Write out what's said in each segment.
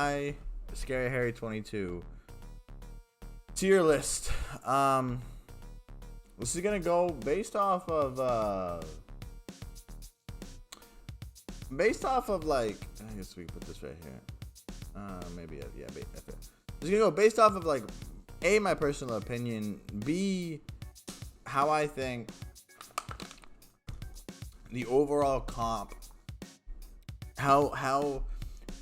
My Scary Harry 22 tier list. This is gonna go based off of like, I guess we put this right here. Maybe yeah. This is gonna go based off of like A, my personal opinion, B, how I think the overall comp, how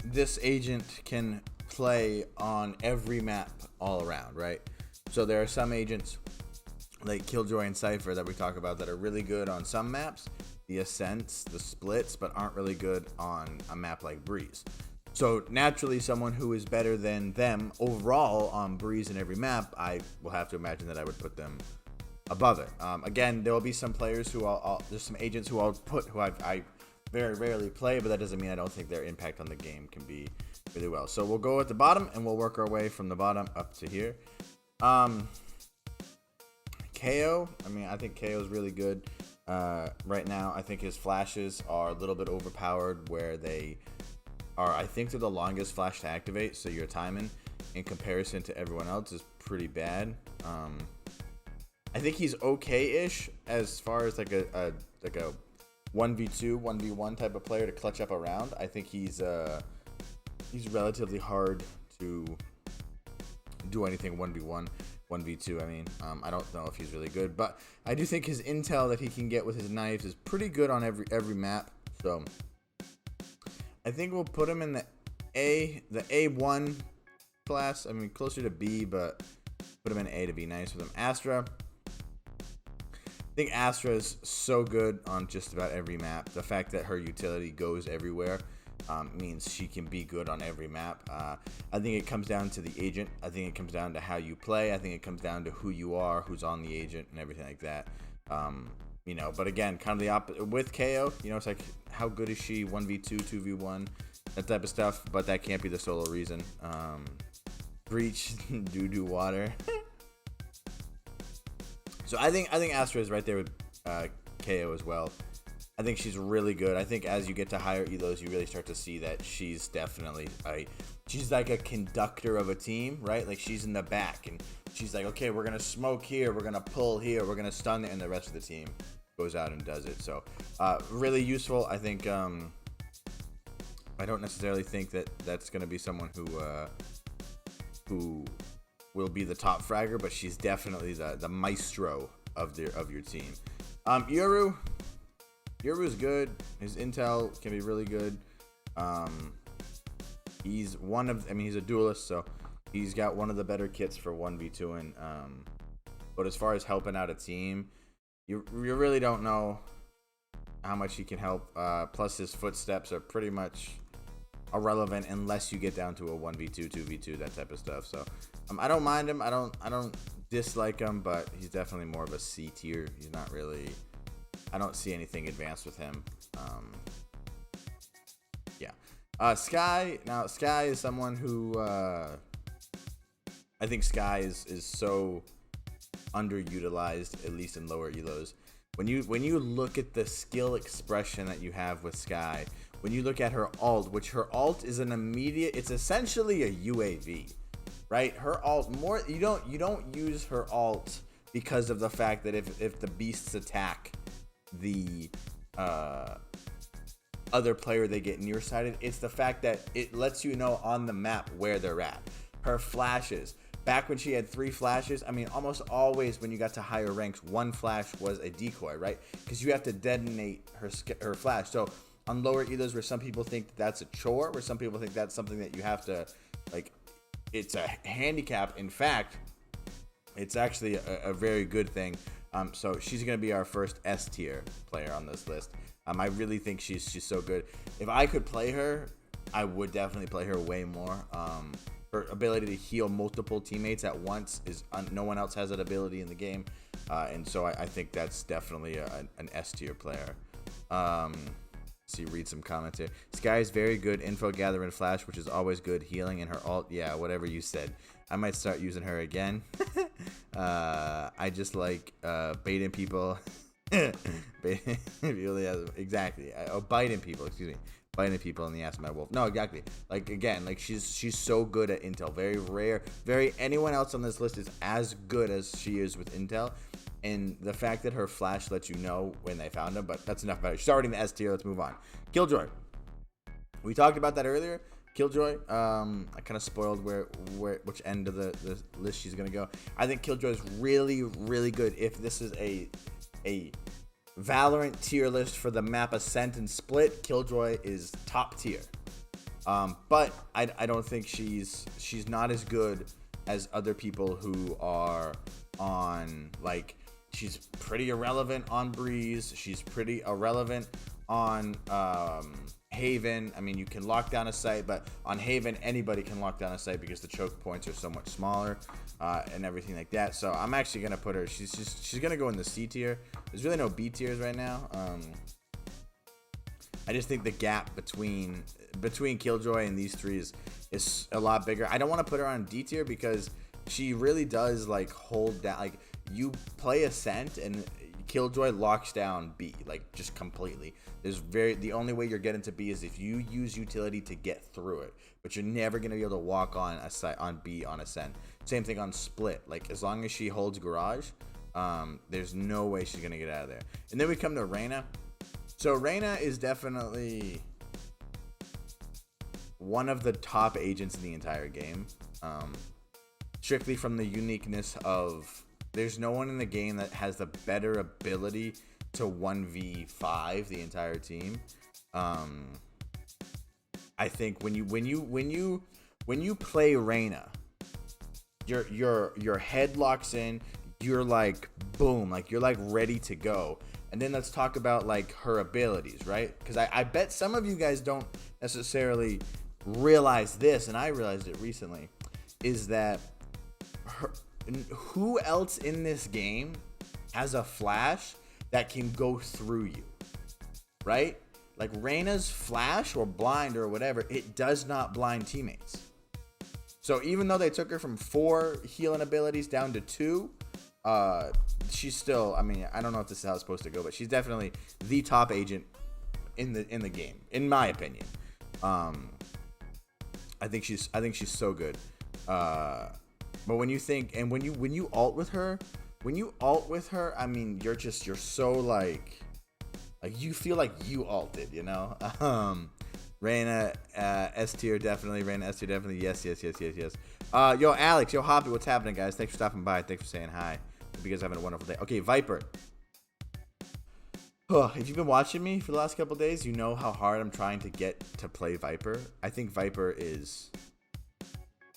this agent can play on every map all around, right? So there are some agents like Killjoy and Cypher that we talk about that are really good on some maps, the Ascents, the Splits, but aren't really good on a map like Breeze. So naturally, someone who is better than them overall on Breeze in every map, I will have to imagine that I would put them above it. Again, there will be some players who there's some agents who I very rarely play, but that doesn't mean I don't think their impact on the game can be really well. So we'll go at the bottom and we'll work our way from the bottom up to here. KO, I think KO is really good right now. I think his flashes are a little bit overpowered, where they are, I think they're the longest flash to activate, so your timing in comparison to everyone else is pretty bad. I think he's okay-ish as far as like a 1v2, 1v1 type of player to clutch up around. I think he's relatively hard to do anything 1v1, 1v2. I don't know if he's really good, but I do think his intel that he can get with his knives is pretty good on every map. So I think we'll put him in the A1 class. Closer to B, but put him in A to be nice with him. Astra. I think Astra is so good on just about every map. The fact that her utility goes everywhere means she can be good on every map. I think it comes down to the agent. I think it comes down to how you play. I think it comes down to who you are, who's on the agent, and everything like that. But again, kind of the opposite with KO. It's like, how good is she? 1v2, 2v1, that type of stuff. But that can't be the sole reason. Breach, doo-doo water. So I think Astra is right there with KO as well. I think she's really good. I think as you get to higher elos, you really start to see that she's definitely she's like a conductor of a team, right? Like, she's in the back and she's like, okay, we're gonna smoke here, we're gonna pull here, we're gonna stun it, and the rest of the team goes out and does it. So really useful. I think I don't necessarily think that that's gonna be someone who will be the top fragger, but she's definitely the maestro of your team. Yoru's good. His intel can be really good. He's a duelist, so he's got one of the better kits for 1v2. But as far as helping out a team, you really don't know how much he can help. Plus, his footsteps are pretty much irrelevant unless you get down to a 1v2, 2v2, that type of stuff. So I don't mind him. I don't dislike him, but he's definitely more of a C tier. He's not really, I don't see anything advanced with him. Sky. Now, Sky is someone who I think Sky is so underutilized, at least in lower elos. When you look at the skill expression that you have with Sky, when you look at her ult, which her ult is it's essentially a UAV, right? Her ult, you don't use her ult because of the fact that if the beasts attack the other player, they get nearsighted. It's the fact that it lets you know on the map where they're at. Her flashes, back when she had 3 flashes, almost always when you got to higher ranks, 1 flash was a decoy, right? Because you have to detonate her flash. So on lower elos, where some people think that's a chore, where some people think that's something that you have to, like, it's a handicap. In fact, it's actually a very good thing. So she's going to be our first S tier player on this list. I really think she's so good. If I could play her, I would definitely play her way more. Her ability to heal multiple teammates at once is no one else has that ability in the game, and so I think that's definitely an S tier player. See, read some comments here. Sky is very good info gather and flash, which is always good. Healing and her ult, yeah, whatever you said. I might start using her again. I just like baiting people. Exactly. Biting people, excuse me. biting people in the ass by wolf. No, exactly. Like again, like she's so good at intel. Very rare. Anyone else on this list is as good as she is with intel. And the fact that her flash lets you know when they found him, but that's enough about it. She's already in the S tier. Let's move on. Killjoy. We talked about that earlier. Killjoy. I kind of spoiled which end of the list she's gonna go. I think Killjoy is really, really good. If this is a Valorant tier list for the map Ascent and Split, Killjoy is top tier. But I don't think she's not as good as other people who are on, like, she's pretty irrelevant on Breeze. She's pretty irrelevant on Haven. I mean, you can lock down a site, but on Haven, anybody can lock down a site because the choke points are so much smaller and everything like that. So I'm actually gonna put her. She's gonna go in the C tier. There's really no B tiers right now. I just think the gap between Killjoy and these three is a lot bigger. I don't want to put her on D tier because she really does like hold down. Like, you play Ascent and Killjoy locks down B, like, just completely. The only way you're getting to B is if you use utility to get through it, but you're never gonna be able to walk on B on Ascent. Same thing on Split. Like, as long as she holds Garage, there's no way she's gonna get out of there. And then we come to Reyna. So Reyna is definitely one of the top agents in the entire game. Strictly from the uniqueness of, there's no one in the game that has the better ability to 1v5 the entire team. I think when you play Reyna, your head locks in. You're like, boom, like you're like ready to go. And then let's talk about like her abilities, right? Because I bet some of you guys don't necessarily realize this, and I realized it recently, is that who else in this game has a flash that can go through you, right? Like Reyna's flash or blind or whatever, it does not blind teammates. So even though they took her from 4 healing abilities down to 2, she's still, I mean, I don't know if this is how it's supposed to go, but she's definitely the top agent in the game, in my opinion. I think she's so good. But when you think, and when you ult with her, I mean, you're so like you feel like you ulted, you know? Reyna, S tier definitely. Reyna, S tier definitely. Yes. Yo, Alex, yo, Hoppy, what's happening, guys? Thanks for stopping by. Thanks for saying hi. Hope you guys are having a wonderful day. Okay, Viper. If you've been watching me for the last couple days, you know how hard I'm trying to get to play Viper. I think Viper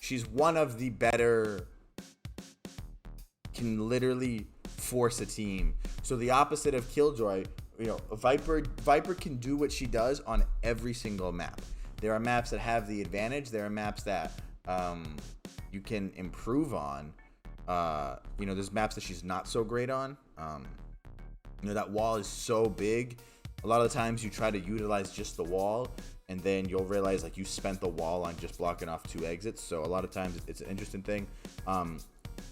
she's one of the better, can literally force a team. So the opposite of Killjoy, you know, Viper can do what she does on every single map. There are maps that have the advantage. There are maps that you can improve on. You know, there's maps that she's not so great on. You know, that wall is so big. A lot of the times you try to utilize just the wall, and then you'll realize like you spent the wall on just blocking off 2 exits. So a lot of times it's an interesting thing.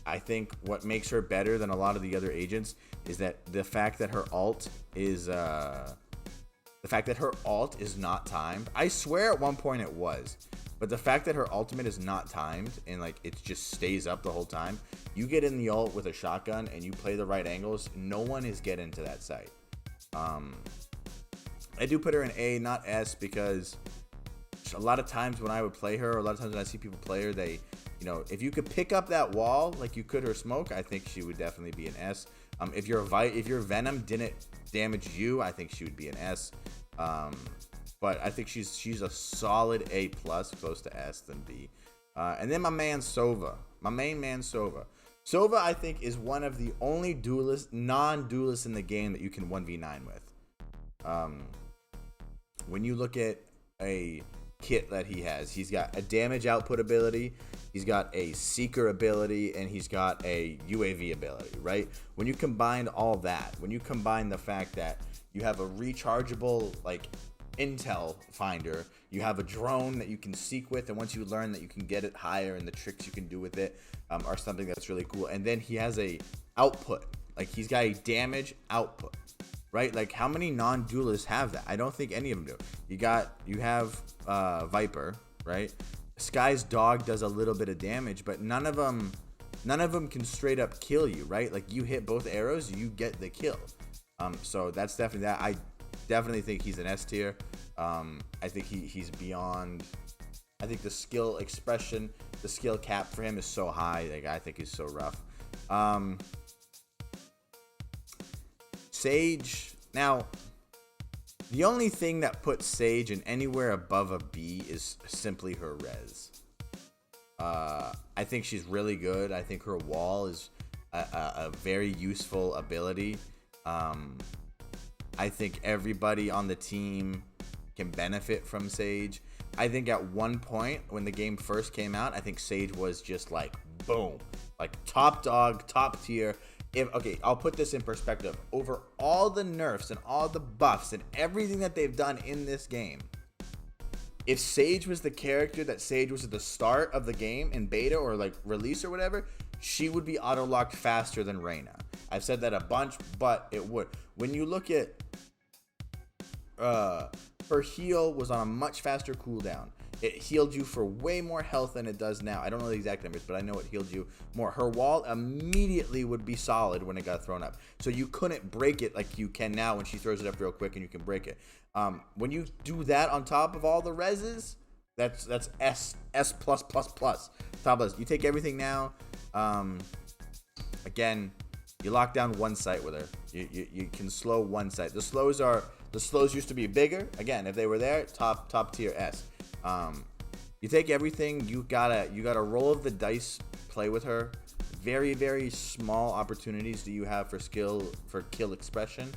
I think what makes her better than a lot of the other agents is that the fact that her ult is not timed. I swear at one point it was, but the fact that her ultimate is not timed and like it just stays up the whole time. You get in the ult with a shotgun and you play the right angles, no one is getting to that site. I do put her in A, not S, because a lot of times when I would play her, or a lot of times when I see people play her, they, you know, if you could pick up that wall like you could her smoke, I think she would definitely be an S. If your Venom didn't damage you, I think she would be an S. But I think she's a solid A plus, close to S than B. And then my man Sova, my main man Sova. Sova, I think, is one of the only non-duelists in the game that you can 1v9 with. When you look at a kit that he has, he's got a damage output ability, he's got a seeker ability, and he's got a UAV ability, right? When you combine all that, when you combine the fact that you have a rechargeable like intel finder, you have a drone that you can seek with, and once you learn that you can get it higher and the tricks you can do with it are something that's really cool. And then he has a output, like he's got a damage output. right? Like, how many non-duelists have that? I don't think any of them do. You have Viper, right? Sky's dog does a little bit of damage, but none of them can straight up kill you, right? Like, you hit both arrows, you get the kill. So that's definitely that. I definitely think he's an S tier. I think he's beyond. I think the skill expression, the skill cap for him is so high. Like, I think he's so rough. Sage. Now, the only thing that puts Sage in anywhere above a B is simply her res. I think she's really good. I think her wall is a very useful ability. I think everybody on the team can benefit from Sage. I think at one point when the game first came out, I think Sage was just like boom, like top dog, top tier. Okay, I'll put this in perspective. Over all the nerfs and all the buffs and everything that they've done in this game, if Sage was the character that Sage was at the start of the game in beta or like release or whatever, she would be auto-locked faster than Reyna. I've said that a bunch, but it would. When you look at her heal was on a much faster cooldown. It healed you for way more health than it does now. I don't know the exact numbers, but I know it healed you more. Her wall immediately would be solid when it got thrown up. So you couldn't break it like you can now when she throws it up real quick and you can break it. When you do that on top of all the reses, that's S plus plus plus. Top list. You take everything now. Again, you lock down one site with her. You can slow one site. The slows used to be bigger. Again, if they were there, top tier S. You take everything. You gotta roll of the dice. Play with her. Very, very small opportunities do you have for kill expression.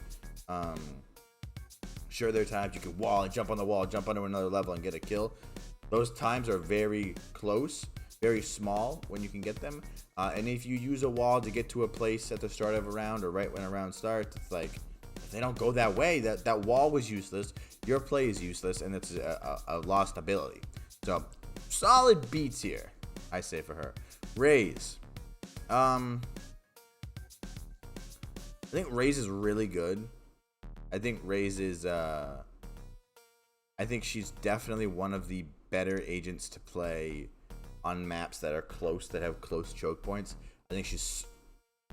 Sure, there are times you can wall and jump on the wall, jump onto another level and get a kill. Those times are very close, very small when you can get them. And if you use a wall to get to a place at the start of a round or right when a round starts, it's like, if they don't go that way, that wall was useless. Your play is useless, and it's a lost ability. So, solid B tier, I say for her. Raze. I think Raze is really good. I think Raze is, I think she's definitely one of the better agents to play on maps that are close, that have close choke points. I think she's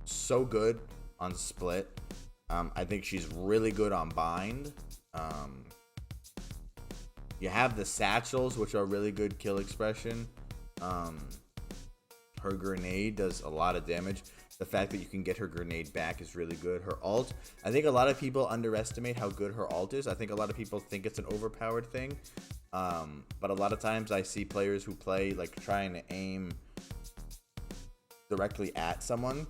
so good on split. I think she's really good on bind. You have the satchels, which are really good kill expression. Her grenade does a lot of damage. The fact that you can get her grenade back is really good. Her ult, I think a lot of people underestimate how good her ult is. I think a lot of people think it's an overpowered thing. But a lot of times I see players who play like trying to aim directly at someone,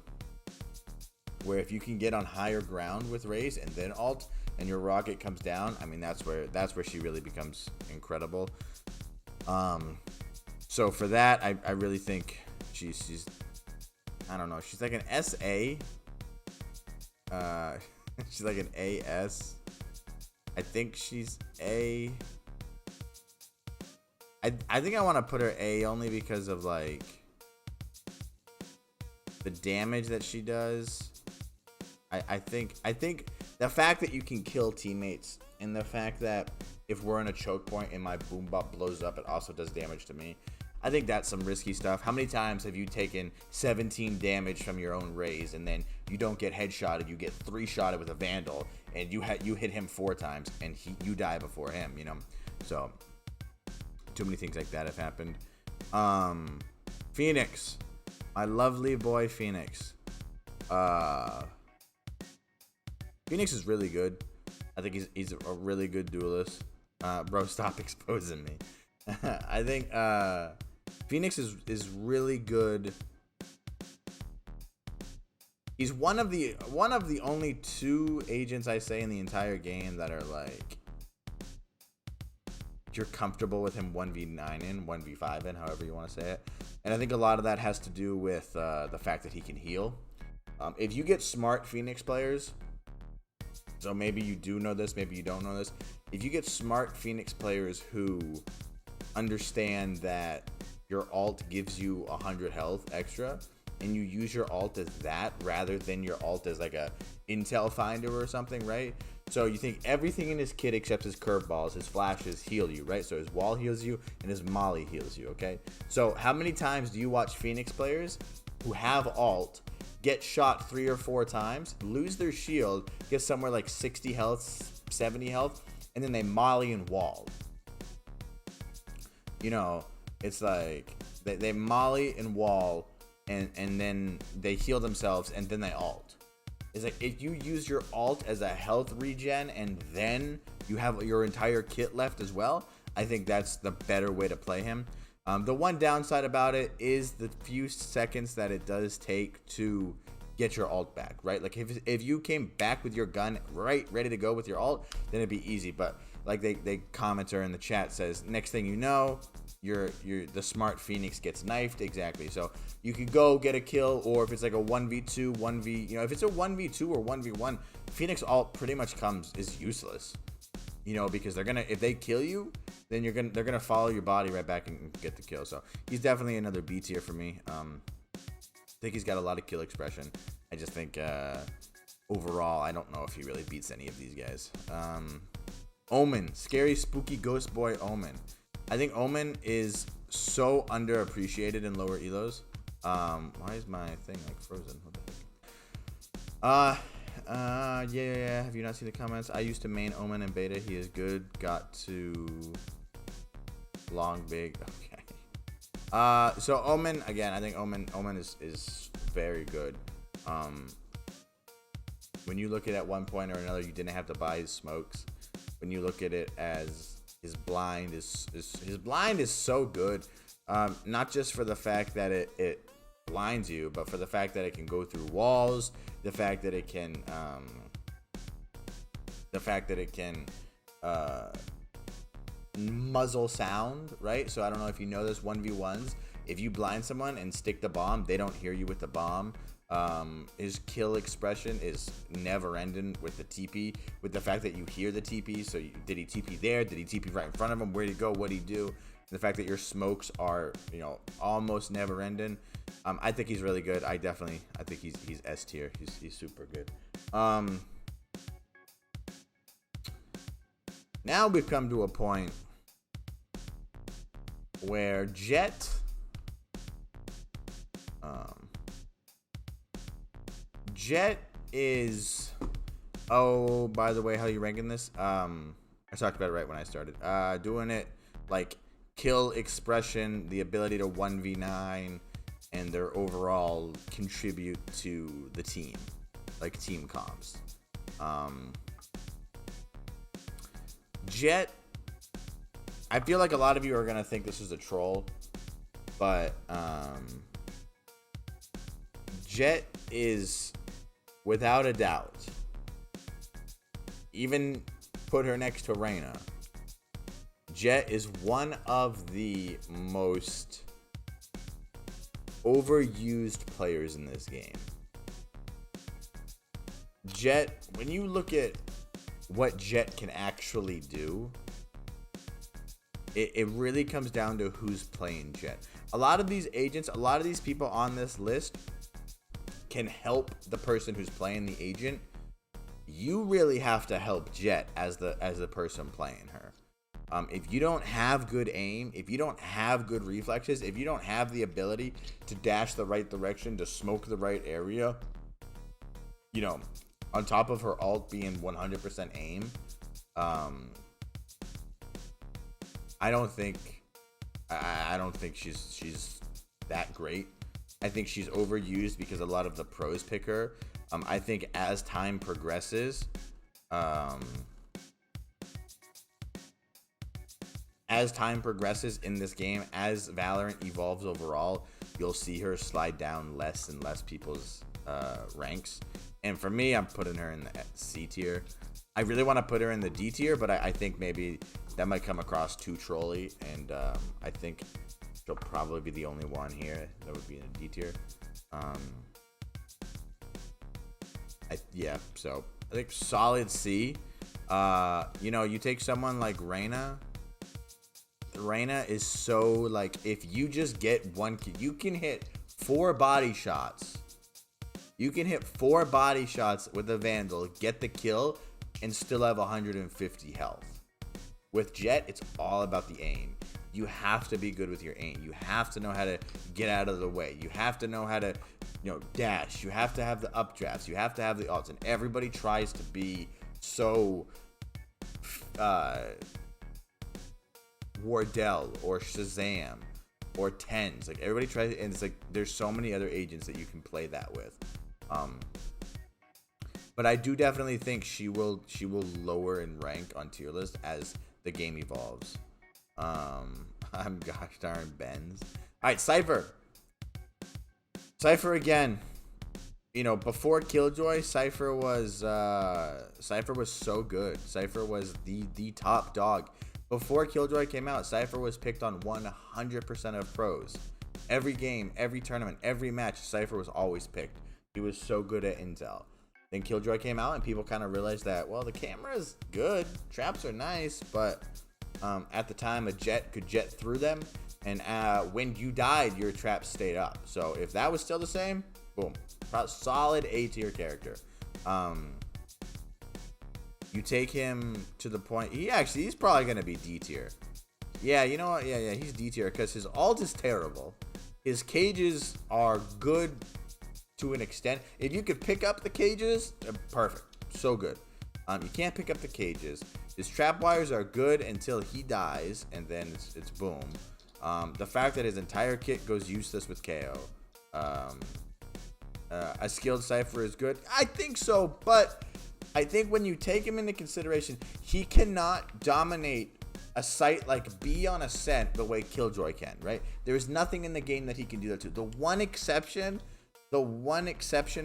where if you can get on higher ground with Raze and then ult and your rocket comes down, I mean, that's where she really becomes incredible. So for that, I really think she's I don't know, she's like an SA. She's like an AS. I think she's A. I think I want to put her A only because of like the damage that she does. I think the fact that you can kill teammates and the fact that if we're in a choke point and my boom bot blows up, it also does damage to me. I think that's some risky stuff. How many times have you taken 17 damage from your own Raze and then you don't get headshotted, you get 3-shotted with a Vandal, and you hit him 4 times and you die before him, you know? So too many things like that have happened. Phoenix, my lovely boy Phoenix. Phoenix is really good. I think he's a really good duelist. Bro, stop exposing me. I think Phoenix is really good. He's one of the only 2 agents I say in the entire game that are like, you're comfortable with him 1v9 in, 1v5 in, however you want to say it. And I think a lot of that has to do with the fact that he can heal. If you get smart Phoenix players, so maybe you do know this, maybe you don't know this. If you get smart Phoenix players who understand that your ult gives you 100 health extra, and you use your ult as that rather than your ult as like a intel finder or something, right? So you think everything in his kit except his curveballs, his flashes heal you, right? So his wall heals you and his molly heals you, okay? So how many times do you watch Phoenix players who have ult get shot 3 or 4 times, lose their shield, get somewhere like 60 health, 70 health, and then they molly and wall? You know, it's like they molly and wall, and then they heal themselves, and then they ult. It's like if you use your ult as a health regen and then you have your entire kit left as well, I think that's the better way to play him. The one downside about it is the few seconds that it does take to get your ult back, right? Like if you came back with your gun right ready to go with your ult, then it'd be easy. But like they commenter in the chat says, next thing you know, the smart Phoenix gets knifed. Exactly. So you could go get a kill, or if it's like a 1v2, if it's a 1v2 or 1v1, Phoenix ult pretty much is useless. Because if they kill you, then they're gonna follow your body right back and get the kill. So he's definitely another B tier for me. I think he's got a lot of kill expression. I just think overall, I don't know if he really beats any of these guys. Omen, scary, spooky ghost boy Omen. I think Omen is so underappreciated in lower elos. Why is my thing like frozen? What the heck? Yeah. Have you not seen the comments? I used to main Omen in beta. He is good. Got to long, big. Okay. So Omen again. I think Omen is very good. When you look at one point or another, you didn't have to buy his smokes. When you look at it as his blind is so good. Not just for the fact that it blinds you, but for the fact that it can go through walls, the fact that it can muzzle sound, right? So I don't know if you know this, 1v1s, if you blind someone and stick the bomb, they don't hear you with the bomb. His kill expression is never ending with the TP, with the fact that you hear the TP. So did he TP there? Did he TP right in front of him? Where'd he go? What'd he do? The fact that your smokes are, almost never ending. I think he's really good. I think he's S tier. He's super good. Now we've come to a point where Jett, Jett is, oh, by the way, how are you ranking this? I talked about it right when I started. Doing it like kill expression, the ability to 1v9, and their overall contribute to the team, like team comms. Jett, I feel like a lot of you are gonna think this is a troll, but Jett is, without a doubt, even put her next to Reyna, Jett is one of the most overused players in this game. Jett, when you look at what Jett can actually do, it really comes down to who's playing Jett. A lot of these agents, a lot of these people on this list can help the person who's playing the agent. You really have to help Jett as the person playing her. If you don't have good aim, if you don't have good reflexes, if you don't have the ability to dash the right direction, to smoke the right area, on top of her ult being 100% aim, I don't think she's that great. I think she's overused because a lot of the pros pick her. I think as time progresses, in this game, as Valorant evolves overall, you'll see her slide down less and less people's ranks. And for me, I'm putting her in the C tier. I really want to put her in the D tier, but I think maybe that might come across too trolly, and I think she'll probably be the only one here that would be in a D tier. So I think solid C. You take someone like Reyna. Reyna is so, like, if you just get one kill, you can hit 4 body shots. You can hit 4 body shots with a Vandal, get the kill, and still have 150 health. With Jett, it's all about the aim. You have to be good with your aim. You have to know how to get out of the way. You have to know how to, dash. You have to have the updrafts. You have to have the ults. And everybody tries to be so Wardell or Shazam or Tens. Like, everybody tries, and it's like there's so many other agents that you can play that with. But I do definitely think she will lower in rank on tier list as the game evolves. I'm gosh darn Benz. All right, Cypher again. Before Killjoy, Cypher was so good. Cypher was the top dog. Before Killjoy came out, Cypher was picked on 100% of pros. Every game, every tournament, every match, Cypher was always picked. He was so good at intel. Then Killjoy came out, and people kind of realized that, well, the camera's good, traps are nice, but at the time, a Jett could jet through them, and when you died, your traps stayed up. So if that was still the same, boom, solid A tier character. You take him to the point, he's probably gonna be D tier. Yeah, you know what? Yeah, he's D tier because his ult is terrible. His cages are good to an extent. If you could pick up the cages, perfect, so good. You can't pick up the cages. His trap wires are good until he dies, and then it's boom. The fact that his entire kit goes useless with KO. A skilled Cypher is good. I think so, but I think when you take him into consideration, he cannot dominate a site like B on Ascent the way Killjoy can, right? There's nothing in the game that he can do that to. The one exception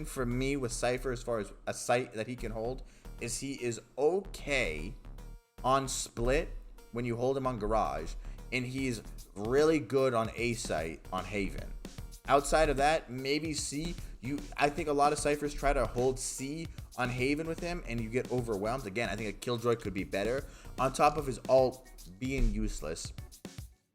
for me with Cypher as far as a site that he can hold is he is okay on split when you hold him on Garage, and he's really good on A site on Haven. Outside of that, maybe C. I think a lot of Cyphers try to hold C on Haven with him, and you get overwhelmed. Again, I think a Killjoy could be better. On top of his ult being useless,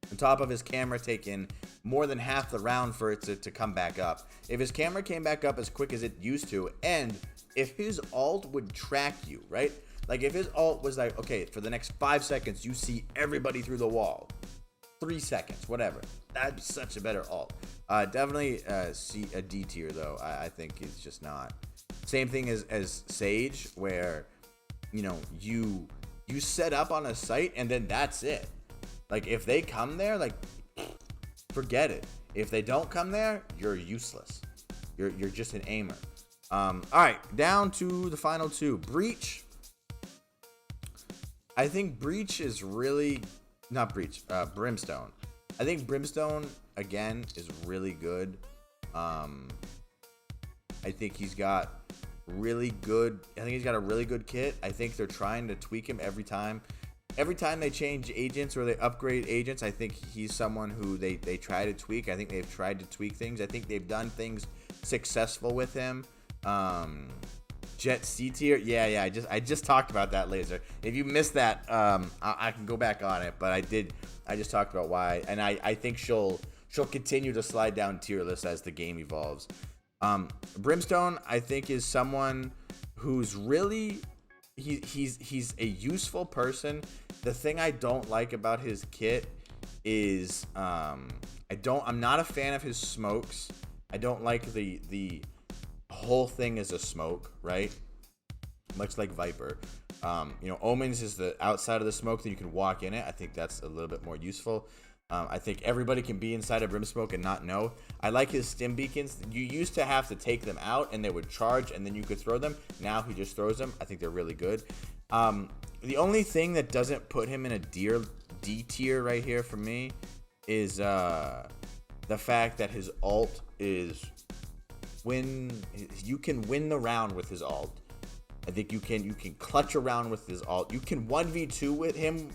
on top of his camera taking more than half the round for it to come back up. If his camera came back up as quick as it used to, and if his ult would track you, right? Like, if his ult was like, okay, for the next 5 seconds, you see everybody through the wall. 3 seconds, whatever. That'd be such a better ult. Definitely see a D tier, though. I think it's just not. Same thing as Sage, where, you set up on a site, and then that's it. Like, if they come there, like, forget it. If they don't come there, you're useless. You're just an aimer. All right, down to the final two. Breach. I think Breach is really... Not Breach. Brimstone. I think Brimstone, again, is really good. I think he's got really good... I think he's got a really good kit. I think they're trying to tweak him every time. Every time they change agents or they upgrade agents, I think he's someone who they try to tweak. I think they've tried to tweak things. I think they've done things successful with him. Jett C tier, yeah. I just talked about that, Laser. If you missed that, I can go back on it, but I just talked about why, and I think she'll continue to slide down tier list as the game evolves. Brimstone, I think, is someone who's really he's a useful person. The thing I don't like about his kit is I'm not a fan of his smokes. I don't like the whole thing is a smoke, right? Much like Viper. Omens is the outside of the smoke that you can walk in it. I think that's a little bit more useful. I think everybody can be inside a brim smoke and not know. I like his stim beacons. You used to have to take them out and they would charge and then you could throw them. Now he just throws them. I think they're really good. The only thing that doesn't put him in a D tier right here for me is the fact that his ult is you can win the round with his ult. I think you can clutch around with his ult. You can 1v2 with him.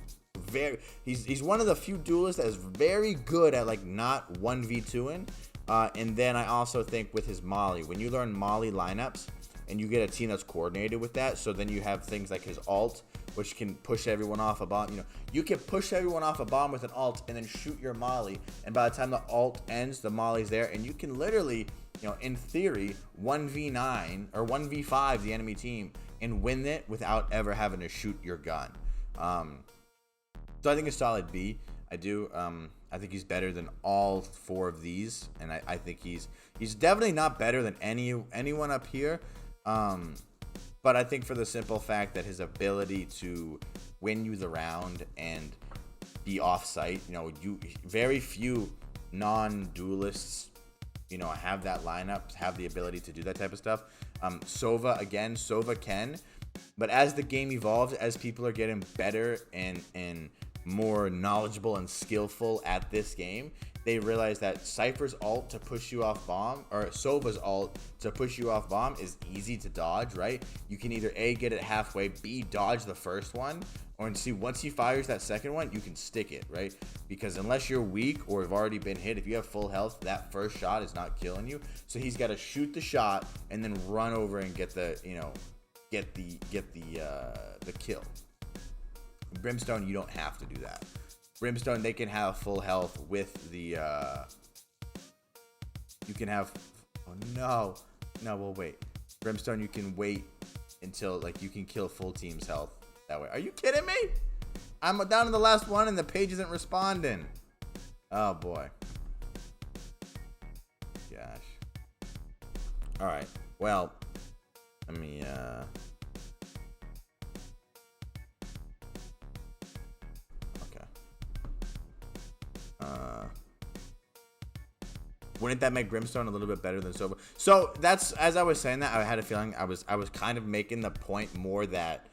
He's one of the few duelists that is very good at like not 1v2ing. And then I also think with his Molly, when you learn Molly lineups and you get a team that's coordinated with that, so then you have things like his ult which can push everyone off a bomb. You know, you can push everyone off a bomb with an ult and then shoot your molly, and by the time the ult ends, the molly's there, and you can literally, you know, in theory, 1v9 or 1v5 the enemy team and win it without ever having to shoot your gun. So I think it's solid B. I do. I think he's better than all 4 of these, and I think he's definitely not better than anyone up here. But I think for the simple fact that his ability to win you the round and be off-site, you know, very few non-duelists, you know, have that lineup, have the ability to do that type of stuff. Sova can, but as the game evolves, as people are getting better and more knowledgeable and skillful at this game, they realize that Cypher's ult to push you off bomb, or Sova's ult to push you off bomb, is easy to dodge, right? You can either A, get it halfway, B, dodge the first one, or C, once he fires that second one, you can stick it, right? Because unless you're weak or have already been hit, if you have full health, that first shot is not killing you. So he's got to shoot the shot and then run over and get the, you know, get the kill. Brimstone, you don't have to do that. Brimstone, they can have full health with the you can have, oh no, well wait, Brimstone, you can wait until, like, you can kill full team's health that way. Are you kidding me? I'm down to the last one and the page isn't responding. Oh boy, gosh. All right, well, let me wouldn't that make Brimstone a little bit better than Sova? So that's, as I was saying that, I had a feeling I was kind of making the point more that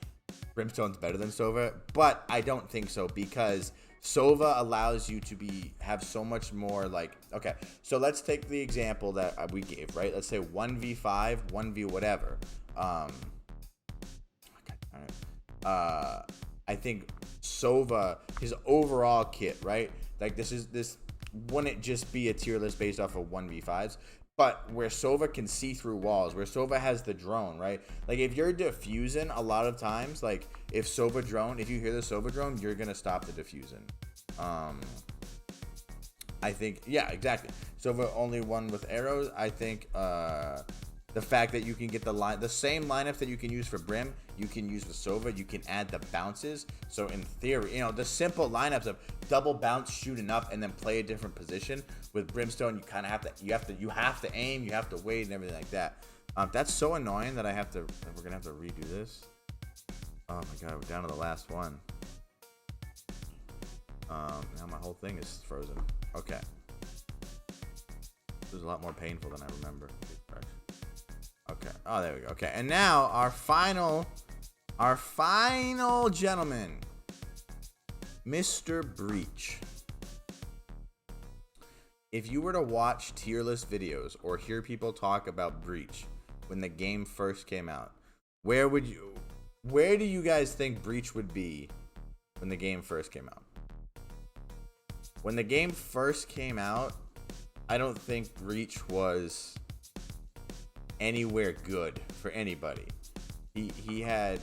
Brimstone's better than Sova, but I don't think so, because Sova allows you to have so much more, like, okay, so let's take the example that we gave, right? Let's say 1v5, 1v whatever. Okay, all right. I think Sova, his overall kit, right? Like, this wouldn't just be a tier list based off of 1v5s, but where Sova can see through walls, where Sova has the drone, right? Like, if you're diffusing, a lot of times, like, if you hear the Sova drone, you're gonna stop the diffusing. I think, yeah, exactly. Sova only won with arrows. I think the fact that you can get the same lineup that you can use for Brim, you can use with Sova. You can add the bounces. So in theory, you know, the simple lineups of double bounce, shooting up, and then play a different position. With Brimstone, you kind of have to aim, you have to wait, and everything like that. That's so annoying that we're gonna have to redo this. Oh my god, we're down to the last one. Now my whole thing is frozen. Okay, this is a lot more painful than I remember. Okay. Oh, there we go. Okay, and now our final gentleman, Mr. Breach. If you were to watch tier list videos or hear people talk about Breach when the game first came out, where do you guys think Breach would be when the game first came out? When the game first came out, I don't think Breach was anywhere good for anybody. He had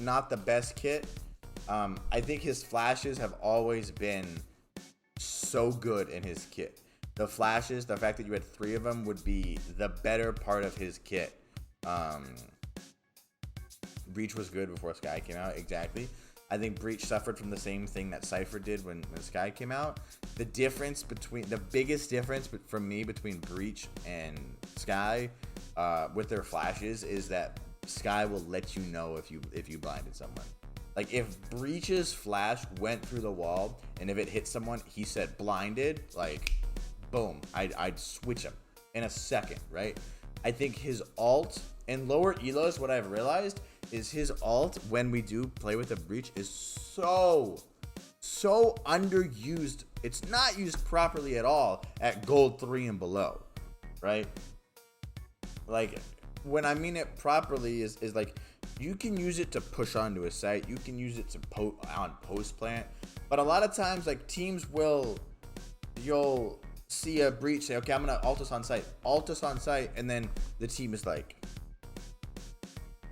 not the best kit. I think his flashes have always been so good in his kit. The flashes, the fact that you had 3 of them, would be the better part of his kit. Breach was good before Sky came out, exactly. I think Breach suffered from the same thing that Cypher did when Sky came out. The biggest difference for me between Breach and Sky with their flashes is that Sky will let you know if you blinded someone. Like, if Breach's flash went through the wall and if it hit someone, he said blinded, like, boom, I'd switch him in a second, right? I think his ult in lower elos, what I've realized is his ult, when we do play with a Breach, is so underused. It's not used properly at all at gold 3 and below, right? Like, when I mean it properly is like, you can use it to push onto a site, you can use it to on post plant, but a lot of times, like, teams you'll see a Breach, say, okay, I'm gonna ult us on site, and then the team is like,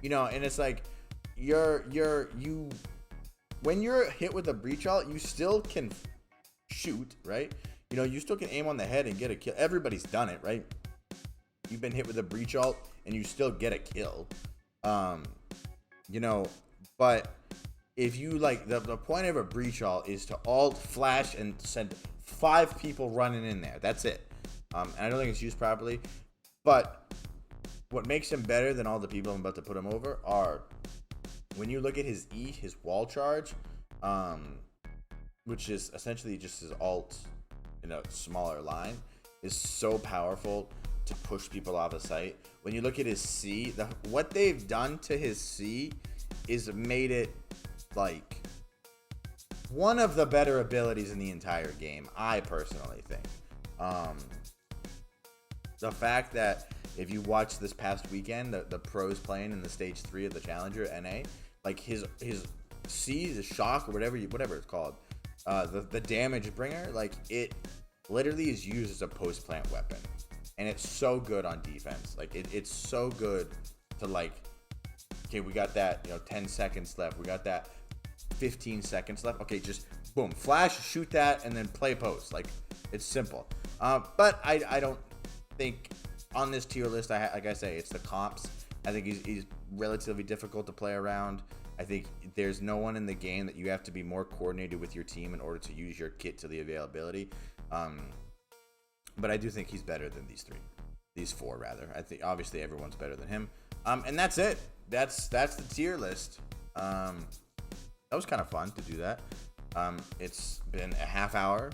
you know, and it's like, you when you're hit with a breach ult, you still can shoot, right? You know, you still can aim on the head and get a kill. Everybody's done it, right? You've been hit with a breach ult and you still get a kill. You know, but if you like the point of a breach ult is to alt, flash, and send 5 people running in there. That's it. And I don't think it's used properly. But what makes him better than all the people I'm about to put him over are when you look at his E, his wall charge, which is essentially just his alt in a smaller line, is so powerful to push people off the site. When you look at his C, what they've done to his C is made it like one of the better abilities in the entire game, I personally think. The fact that if you watch this past weekend, the pros playing in the stage 3 of the Challenger NA, like his C, the shock or whatever it's called, the damage bringer, like it literally is used as a post plant weapon, and it's so good on defense. Like it's so good to like, okay, we got that, 10 seconds left, we got that 15 seconds left, okay, just boom, flash, shoot that, and then play post. Like it's simple. But I don't think on this tier list, like I say, it's the comps. I think he's relatively difficult to play around. I think there's no one in the game that you have to be more coordinated with your team in order to use your kit to the availability. But I do think he's better than these four rather. I think obviously everyone's better than him. And that's it. That's the tier list. That was kind of fun to do that. It's been a half hour.